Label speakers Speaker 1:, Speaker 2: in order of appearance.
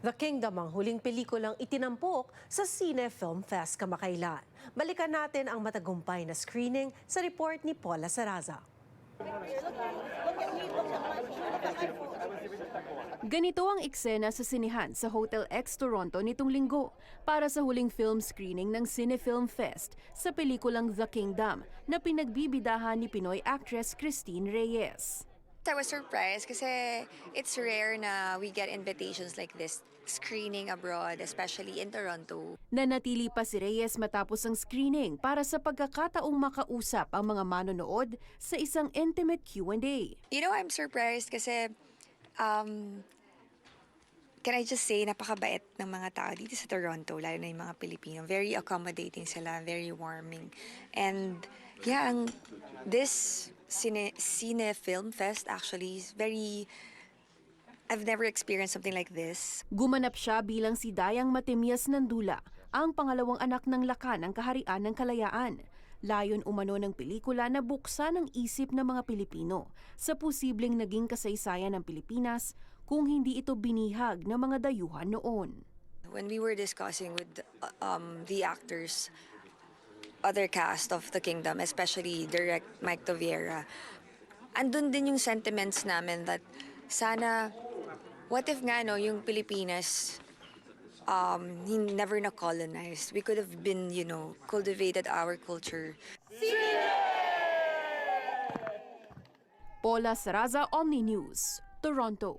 Speaker 1: The Kingdom ang huling pelikulang itinampok sa Cine Film Fest kamakailan. Balikan natin ang matagumpay na screening sa report ni Paula Saraza.
Speaker 2: Ganito ang eksena sa sinihan sa Hotel X Toronto nitong linggo para sa huling film screening ng Cine Film Fest sa pelikulang The Kingdom na pinagbibidahan ni Pinoy actress Christine Reyes.
Speaker 3: I was surprised kasi it's rare na we get invitations like this screening abroad, especially in Toronto.
Speaker 2: Nanatili pa si Reyes matapos ang screening para sa pagkakataong makausap ang mga manonood sa isang intimate Q&A.
Speaker 3: You know, I'm surprised kasi can I just say, napakabait ng mga tao dito sa Toronto, lalo na yung mga Pilipino. Very accommodating sila, very warming. And yeah, this Cine Film Fest actually is very... I've never experienced something like this.
Speaker 2: Gumanap siya bilang si Dayang Matemias Nandula, ang pangalawang anak ng lakan ng Kaharian ng Kalayaan. Layon umano ng pelikula na buksan ang isip ng mga Pilipino sa posibleng naging kasaysayan ng Pilipinas kung hindi ito binihag ng mga dayuhan noon.
Speaker 3: When we were discussing with the actors, other cast of The Kingdom, especially Direct Mike Toviera, andun din yung sentiments namin that sana, what if nga no, yung Pilipinas never na-colonized. We could have been, cultivated our culture.
Speaker 2: Paula Saraza, Omni News, Toronto.